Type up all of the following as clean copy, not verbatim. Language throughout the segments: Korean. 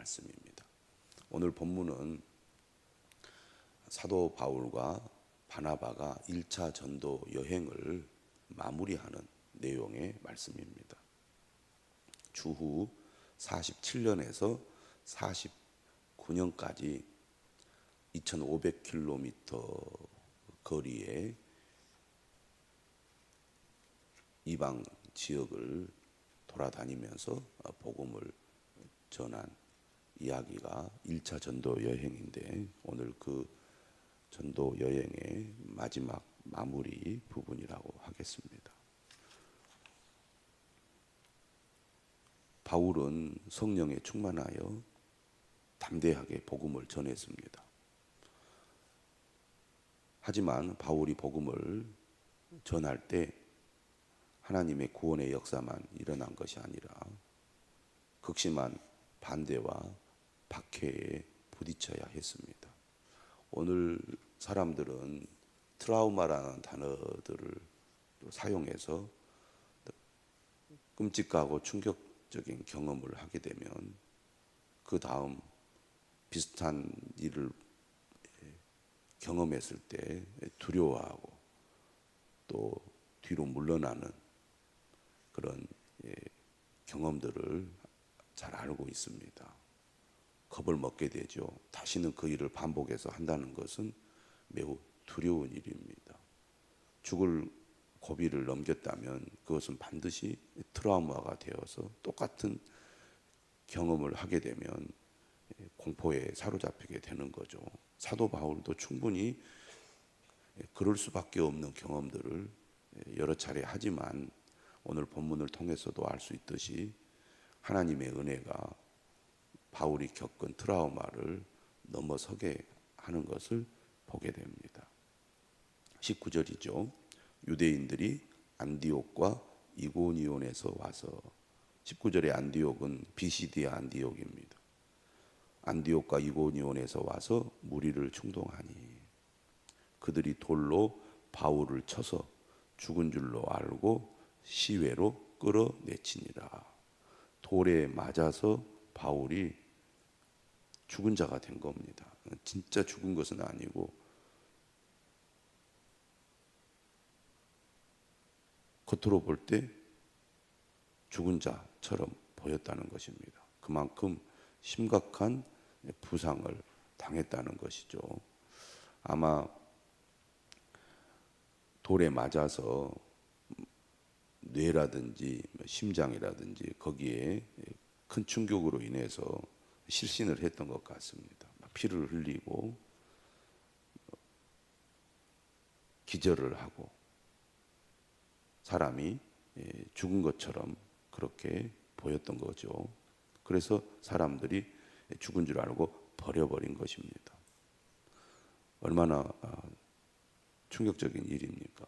말씀입니다. 오늘 본문은 사도 바울과 바나바가 1차 전도 여행을 마무리하는 내용의 말씀입니다. 주후 47년에서 49년까지 2500km 거리의 이방 지역을 돌아다니면서 복음을 전한 이야기가 1차 전도 여행인데, 오늘 그 전도 여행의 마지막 마무리 부분이라고 하겠습니다. 바울은 성령에 충만하여 담대하게 복음을 전했습니다. 하지만 바울이 복음을 전할 때 하나님의 구원의 역사만 일어난 것이 아니라 극심한 반대와 박해에 부딪혀야 했습니다. 오늘 사람들은 트라우마라는 단어들을 사용해서 끔찍하고 충격적인 경험을 하게 되면 그 다음 비슷한 일을 경험했을 때 두려워하고 또 뒤로 물러나는 그런 경험들을 잘 알고 있습니다. 겁을 먹게 되죠. 다시는 그 일을 반복해서 한다는 것은 매우 두려운 일입니다. 죽을 고비를 넘겼다면 그것은 반드시 트라우마가 되어서 똑같은 경험을 하게 되면 공포에 사로잡히게 되는 거죠. 사도 바울도 충분히 그럴 수밖에 없는 경험들을 여러 차례 하지만 오늘 본문을 통해서도 알 수 있듯이 하나님의 은혜가 바울이 겪은 트라우마를 넘어서게 하는 것을 보게 됩니다. 19절이죠. 유대인들이 안디옥과 이고니온에서 와서, 19절의 안디옥은 비시디아 안디옥입니다. 안디옥과 이고니온에서 와서 무리를 충동하니 그들이 돌로 바울을 쳐서 죽은 줄로 알고 시외로 끌어내치니라. 돌에 맞아서 바울이 죽은 자가 된 겁니다. 진짜 죽은 것은 아니고 겉으로 볼 때 죽은 자처럼 보였다는 것입니다. 그만큼 심각한 부상을 당했다는 것이죠. 아마 돌에 맞아서 뇌라든지 심장이라든지 거기에 큰 충격으로 인해서 실신을 했던 것 같습니다. 피를 흘리고 기절을 하고 사람이 죽은 것처럼 그렇게 보였던 거죠. 그래서 사람들이 죽은 줄 알고 버려버린 것입니다. 얼마나 충격적인 일입니까?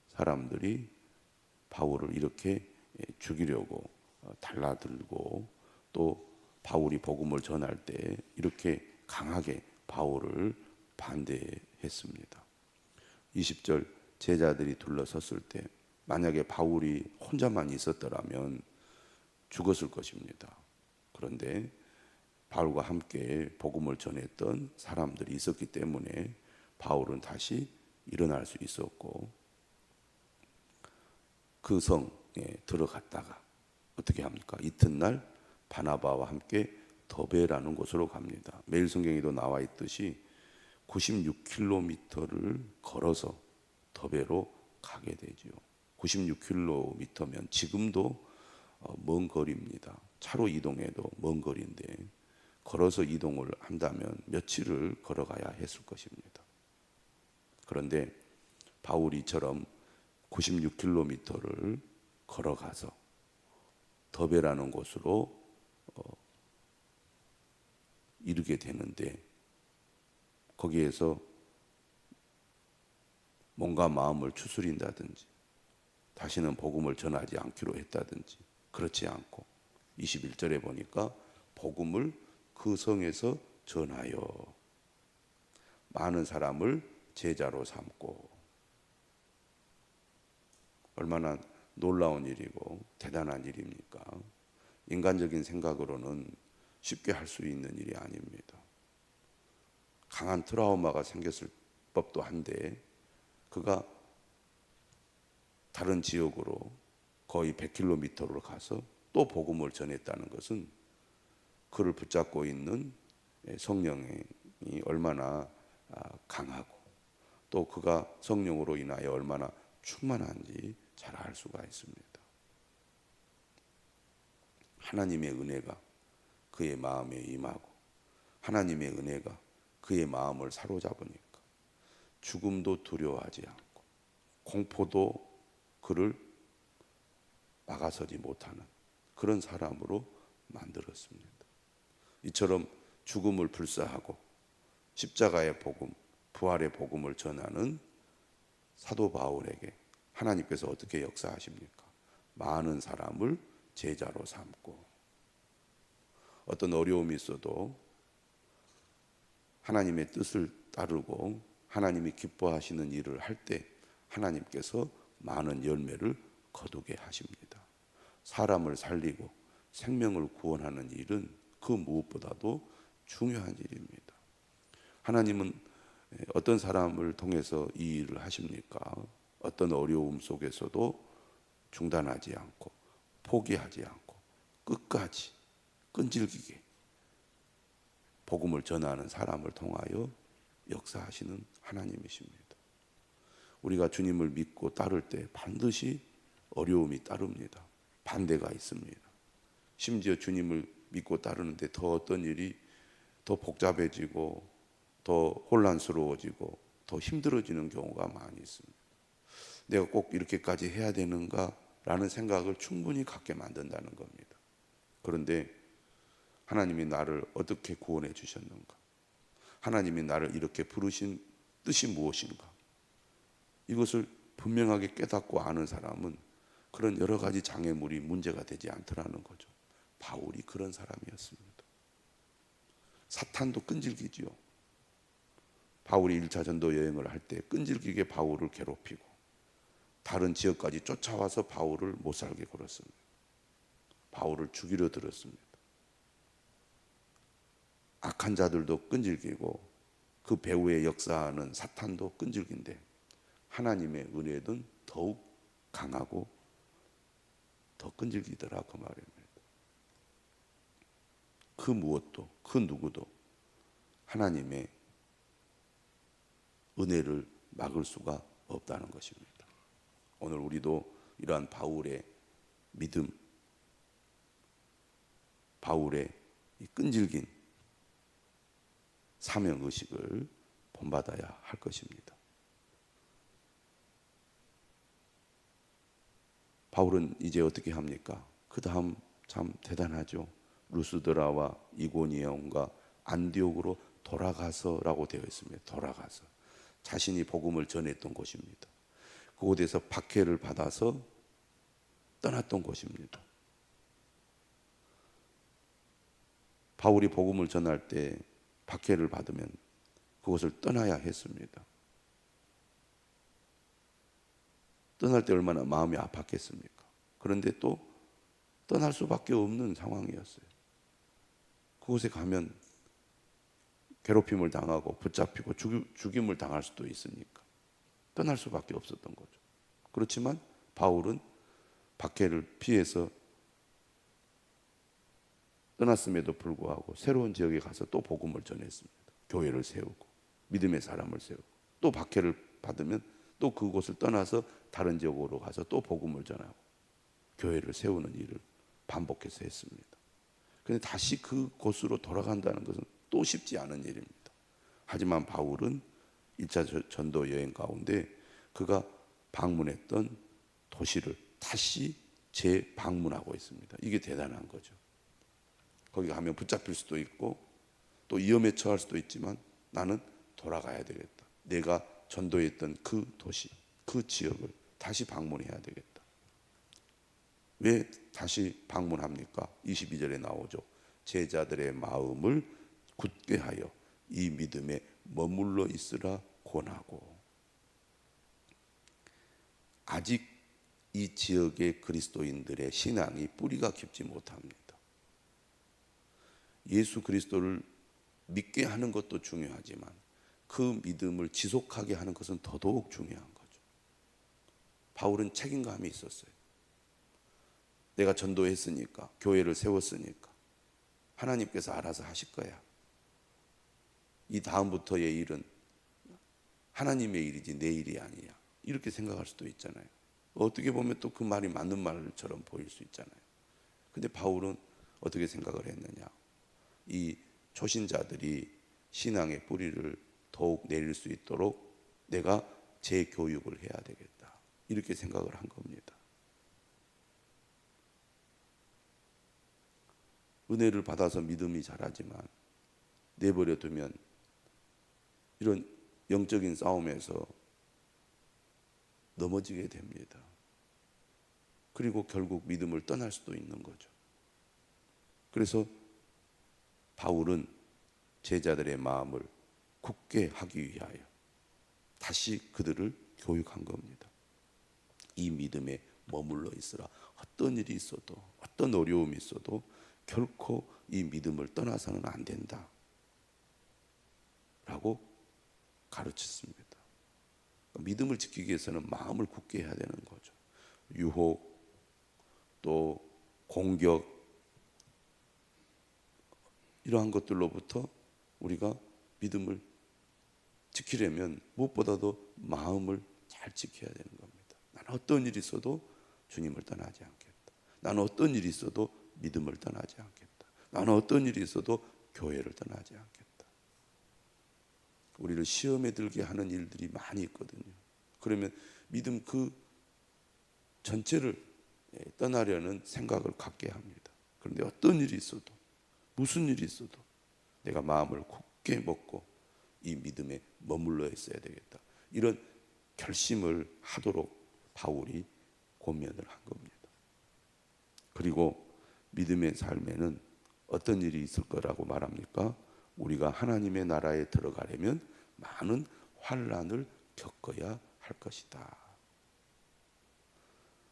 사람들이 바울을 이렇게 죽이려고 달라들고 또 바울이 복음을 전할 때 이렇게 강하게 바울을 반대했습니다. 20절, 제자들이 둘러섰을 때 만약에 바울이 혼자만 있었더라면 죽었을 것입니다. 그런데 바울과 함께 복음을 전했던 사람들이 있었기 때문에 바울은 다시 일어날 수 있었고, 그 성에 들어갔다가 어떻게 합니까? 이튿날 바나바와 함께 더베라는 곳으로 갑니다. 매일 성경에도 나와 있듯이 96km를 걸어서 더베로 가게 되죠. 96km면 지금도 먼 거리입니다. 차로 이동해도 먼 거리인데 걸어서 이동을 한다면 며칠을 걸어가야 했을 것입니다. 그런데 바울이처럼 96km를 걸어가서 더베라는 곳으로 이르게 되는데, 거기에서 몸과 마음을 추스린다든지 다시는 복음을 전하지 않기로 했다든지 그렇지 않고 21절에 보니까 복음을 그 성에서 전하여 많은 사람을 제자로 삼고, 얼마나 놀라운 일이고 대단한 일입니까? 인간적인 생각으로는 쉽게 할 수 있는 일이 아닙니다. 강한 트라우마가 생겼을 법도 한데 그가 다른 지역으로 거의 100km를 가서 또 복음을 전했다는 것은 그를 붙잡고 있는 성령이 얼마나 강하고 또 그가 성령으로 인하여 얼마나 충만한지 잘 알 수가 있습니다. 하나님의 은혜가 그의 마음에 임하고 하나님의 은혜가 그의 마음을 사로잡으니까 죽음도 두려워하지 않고 공포도 그를 막아서지 못하는 그런 사람으로 만들었습니다. 이처럼 죽음을 불사하고 십자가의 복음, 부활의 복음을 전하는 사도 바울에게 하나님께서 어떻게 역사하십니까? 많은 사람을 제자로 삼고 어떤 어려움이 있어도 하나님의 뜻을 따르고 하나님이 기뻐하시는 일을 할 때 하나님께서 많은 열매를 거두게 하십니다. 사람을 살리고 생명을 구원하는 일은 그 무엇보다도 중요한 일입니다. 하나님은 어떤 사람을 통해서 이 일을 하십니까? 어떤 어려움 속에서도 중단하지 않고 포기하지 않고 끝까지 끈질기게 복음을 전하는 사람을 통하여 역사하시는 하나님이십니다. 우리가 주님을 믿고 따를 때 반드시 어려움이 따릅니다. 반대가 있습니다. 심지어 주님을 믿고 따르는데 더 어떤 일이 더 복잡해지고 더 혼란스러워지고 더 힘들어지는 경우가 많이 있습니다. 내가 꼭 이렇게까지 해야 되는가라는 생각을 충분히 갖게 만든다는 겁니다. 그런데 하나님이 나를 어떻게 구원해 주셨는가? 하나님이 나를 이렇게 부르신 뜻이 무엇인가? 이것을 분명하게 깨닫고 아는 사람은 그런 여러 가지 장애물이 문제가 되지 않더라는 거죠. 바울이 그런 사람이었습니다. 사탄도 끈질기지요. 바울이 1차 전도 여행을 할 때 끈질기게 바울을 괴롭히고 다른 지역까지 쫓아와서 바울을 못 살게 굴었습니다. 바울을 죽이려 들었습니다. 악한 자들도 끈질기고 그 배후에 역사하는 사탄도 끈질긴데 하나님의 은혜는 더욱 강하고 더 끈질기더라 그 말입니다. 그 무엇도 그 누구도 하나님의 은혜를 막을 수가 없다는 것입니다. 오늘 우리도 이러한 바울의 믿음, 바울의 이 끈질긴 사명의식을 본받아야 할 것입니다. 바울은 이제 어떻게 합니까? 그 다음 참 대단하죠. 루스드라와 이고니온과 안디옥으로 돌아가서라고 되어 있습니다. 돌아가서 자신이 복음을 전했던 곳입니다. 그곳에서 박해를 받아서 떠났던 곳입니다. 바울이 복음을 전할 때 박해를 받으면 그곳을 떠나야 했습니다. 떠날 때 얼마나 마음이 아팠겠습니까? 그런데 또 떠날 수밖에 없는 상황이었어요. 그곳에 가면 괴롭힘을 당하고 붙잡히고 죽임을 당할 수도 있으니까 떠날 수밖에 없었던 거죠. 그렇지만 바울은 박해를 피해서 떠났음에도 불구하고 새로운 지역에 가서 또 복음을 전했습니다. 교회를 세우고 믿음의 사람을 세우고 또 박해를 받으면 또 그곳을 떠나서 다른 지역으로 가서 또 복음을 전하고 교회를 세우는 일을 반복해서 했습니다. 그런데 다시 그곳으로 돌아간다는 것은 또 쉽지 않은 일입니다. 하지만 바울은 1차 전도 여행 가운데 그가 방문했던 도시를 다시 재방문하고 있습니다. 이게 대단한 거죠. 거기 가면 붙잡힐 수도 있고 또 위험에 처할 수도 있지만 나는 돌아가야 되겠다. 내가 전도했던 그 도시, 그 지역을 다시 방문해야 되겠다. 왜 다시 방문합니까? 22절에 나오죠. 제자들의 마음을 굳게 하여 이 믿음에 머물러 있으라 권하고. 아직 이 지역의 그리스도인들의 신앙이 뿌리가 깊지 못합니다. 예수 그리스도를 믿게 하는 것도 중요하지만 그 믿음을 지속하게 하는 것은 더더욱 중요한 거죠. 바울은 책임감이 있었어요. 내가 전도했으니까, 교회를 세웠으니까 하나님께서 알아서 하실 거야. 이 다음부터의 일은 하나님의 일이지 내 일이 아니야. 이렇게 생각할 수도 있잖아요. 어떻게 보면 또 그 말이 맞는 말처럼 보일 수 있잖아요. 근데 바울은 어떻게 생각을 했느냐? 이 초신자들이 신앙의 뿌리를 더욱 내릴 수 있도록 내가 재교육을 해야 되겠다. 이렇게 생각을 한 겁니다. 은혜를 받아서 믿음이 자라지만 내버려 두면 이런 영적인 싸움에서 넘어지게 됩니다. 그리고 결국 믿음을 떠날 수도 있는 거죠. 그래서 바울은 제자들의 마음을 굳게 하기 위하여 다시 그들을 교육한 겁니다. 이 믿음에 머물러 있으라. 어떤 일이 있어도, 어떤 어려움이 있어도 결코 이 믿음을 떠나서는 안 된다 라고 가르쳤습니다. 믿음을 지키기 위해서는 마음을 굳게 해야 되는 거죠. 유혹, 또 공격, 이러한 것들로부터 우리가 믿음을 지키려면 무엇보다도 마음을 잘 지켜야 되는 겁니다. 나는 어떤 일이 있어도 주님을 떠나지 않겠다. 나는 어떤 일이 있어도 믿음을 떠나지 않겠다. 나는 어떤 일이 있어도 교회를 떠나지 않겠다. 우리를 시험에 들게 하는 일들이 많이 있거든요. 그러면 믿음 그 전체를 떠나려는 생각을 갖게 합니다. 그런데 어떤 일이 있어도, 무슨 일이 있어도 내가 마음을 굳게 먹고 이 믿음에 머물러 있어야 되겠다. 이런 결심을 하도록 바울이 권면을 한 겁니다. 그리고 믿음의 삶에는 어떤 일이 있을 거라고 말합니까? 우리가 하나님의 나라에 들어가려면 많은 환난을 겪어야 할 것이다.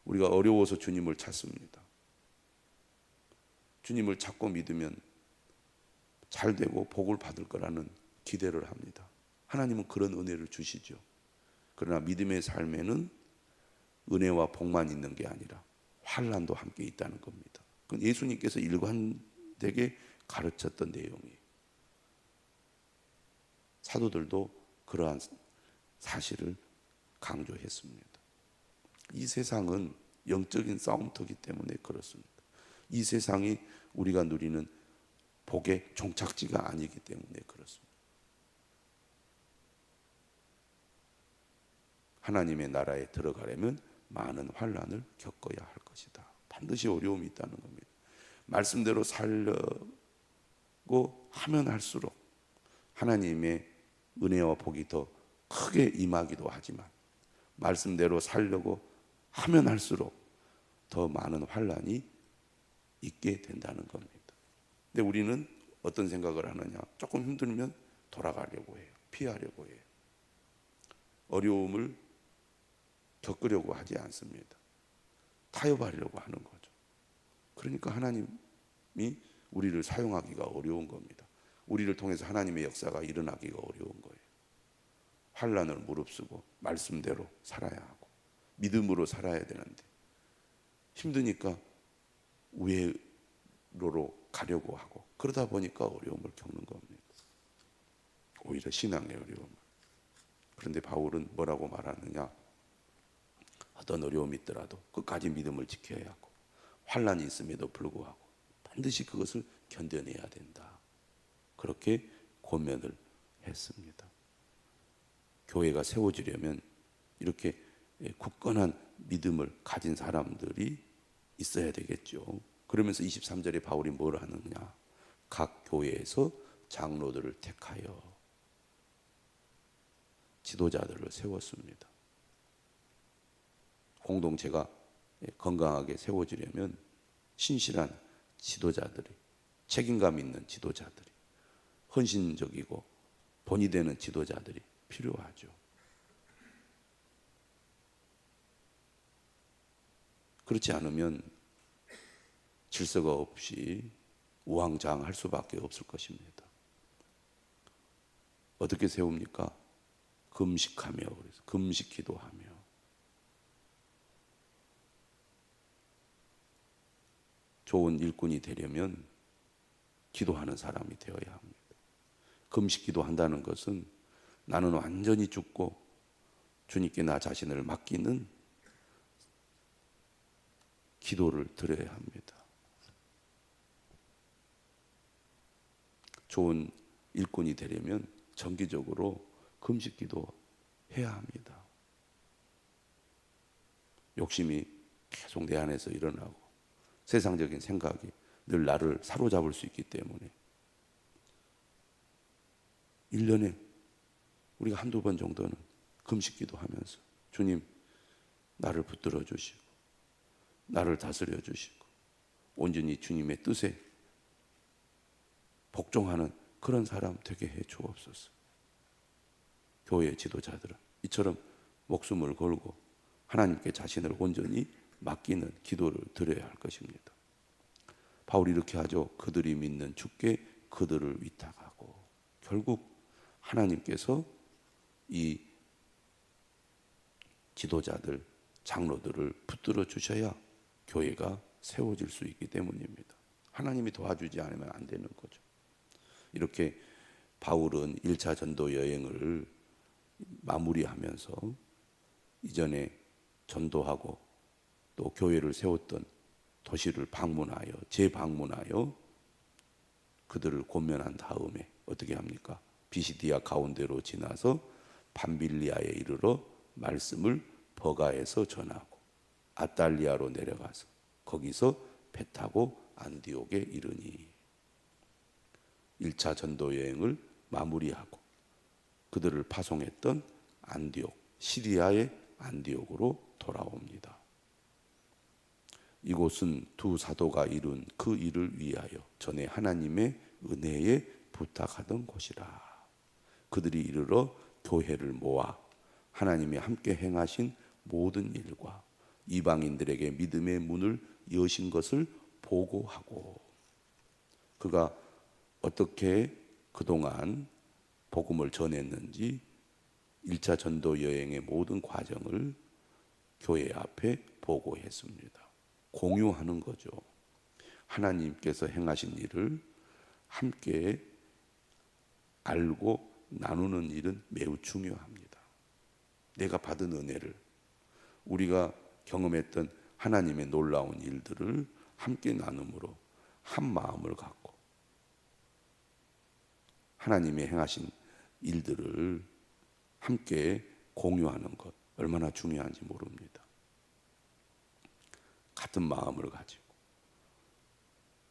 우리가 어려워서 주님을 찾습니다. 주님을 찾고 믿으면 잘 되고 복을 받을 거라는 기대를 합니다. 하나님은 그런 은혜를 주시죠. 그러나 믿음의 삶에는 은혜와 복만 있는 게 아니라 환난도 함께 있다는 겁니다. 그건 예수님께서 일관되게 가르쳤던 내용이에요. 사도들도 그러한 사실을 강조했습니다. 이 세상은 영적인 싸움터기 때문에 그렇습니다. 이 세상이 우리가 누리는 복의 종착지가 아니기 때문에 그렇습니다. 하나님의 나라에 들어가려면 많은 환난을 겪어야 할 것이다. 반드시 어려움이 있다는 겁니다. 말씀대로 살려고 하면 할수록 하나님의 은혜와 복이 더 크게 임하기도 하지만 말씀대로 살려고 하면 할수록 더 많은 환난이 있게 된다는 겁니다. 근데 우리는 어떤 생각을 하느냐? 조금 힘들면 돌아가려고 해요. 피하려고 해요. 어려움을 겪으려고 하지 않습니다. 타협하려고 하는 거죠. 그러니까 하나님이 우리를 사용하기가 어려운 겁니다. 우리를 통해서 하나님의 역사가 일어나기가 어려운 거예요. 환난을 무릅쓰고 말씀대로 살아야 하고 믿음으로 살아야 되는데 힘드니까 우회로로 가려고 하고 그러다 보니까 어려움을 겪는 겁니다. 오히려 신앙의 어려움을. 그런데 바울은 뭐라고 말하느냐? 어떤 어려움이 있더라도 끝까지 믿음을 지켜야 하고 환난이 있음에도 불구하고 반드시 그것을 견뎌내야 된다. 그렇게 권면을 했습니다. 교회가 세워지려면 이렇게 굳건한 믿음을 가진 사람들이 있어야 되겠죠. 그러면서 23절에 바울이 뭘 하느냐? 각 교회에서 장로들을 택하여 지도자들을 세웠습니다. 공동체가 건강하게 세워지려면 신실한 지도자들이, 책임감 있는 지도자들이, 헌신적이고 본이 되는 지도자들이 필요하죠. 그렇지 않으면 질서가 없이 우왕좌왕할 수밖에 없을 것입니다. 어떻게 세웁니까? 금식하며, 그래서 금식 기도하며. 좋은 일꾼이 되려면 기도하는 사람이 되어야 합니다. 금식 기도한다는 것은 나는 완전히 죽고 주님께 나 자신을 맡기는 기도를 드려야 합니다. 좋은 일꾼이 되려면 정기적으로 금식 기도 해야 합니다. 욕심이 계속 내 안에서 일어나고 세상적인 생각이 늘 나를 사로잡을 수 있기 때문에 1년에 우리가 한두 번 정도는 금식 기도하면서 주님 나를 붙들어 주시고 나를 다스려 주시고 온전히 주님의 뜻에 복종하는 그런 사람 되게 해 주옵소서. 교회 지도자들은 이처럼 목숨을 걸고 하나님께 자신을 온전히 맡기는 기도를 드려야 할 것입니다. 바울이 이렇게 하죠. 그들이 믿는 주께 그들을 위탁하고. 결국 하나님께서 이 지도자들, 장로들을 붙들어 주셔야 교회가 세워질 수 있기 때문입니다. 하나님이 도와주지 않으면 안 되는 거죠. 이렇게 바울은 1차 전도 여행을 마무리하면서 이전에 전도하고 또 교회를 세웠던 도시를 방문하여 재방문하여 그들을 권면한 다음에 어떻게 합니까? 비시디아 가운데로 지나서 밤빌리아에 이르러 말씀을 버가에서 전하고 아달리아로 내려가서 거기서 배 타고 안디옥에 이르니 1차 전도 여행을 마무리하고 그들을 파송했던 안디옥, 시리아의 안디옥으로 돌아옵니다. 이곳은 두 사도가 이룬 그 일을 위하여 전에 하나님의 은혜에 부탁하던 곳이라. 그들이 이르러 교회를 모아 하나님이 함께 행하신 모든 일과 이방인들에게 믿음의 문을 여신 것을 보고하고, 그가 어떻게 그동안 복음을 전했는지 1차 전도 여행의 모든 과정을 교회 앞에 보고했습니다. 공유하는 거죠. 하나님께서 행하신 일을 함께 알고 나누는 일은 매우 중요합니다. 내가 받은 은혜를, 우리가 경험했던 하나님의 놀라운 일들을 함께 나눔으로 한 마음을 갖고 하나님의 행하신 일들을 함께 공유하는 것 얼마나 중요한지 모릅니다. 같은 마음을 가지고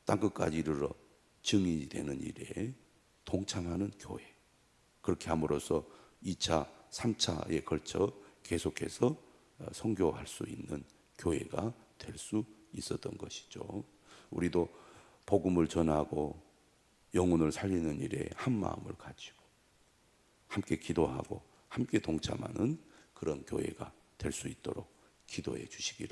땅끝까지 이르러 증인이 되는 일에 동참하는 교회, 그렇게 함으로써 2차, 3차에 걸쳐 계속해서 선교할 수 있는 교회가 될 수 있었던 것이죠. 우리도 복음을 전하고 영혼을 살리는 일에 한 마음을 가지고 함께 기도하고 함께 동참하는 그런 교회가 될 수 있도록 기도해 주시기를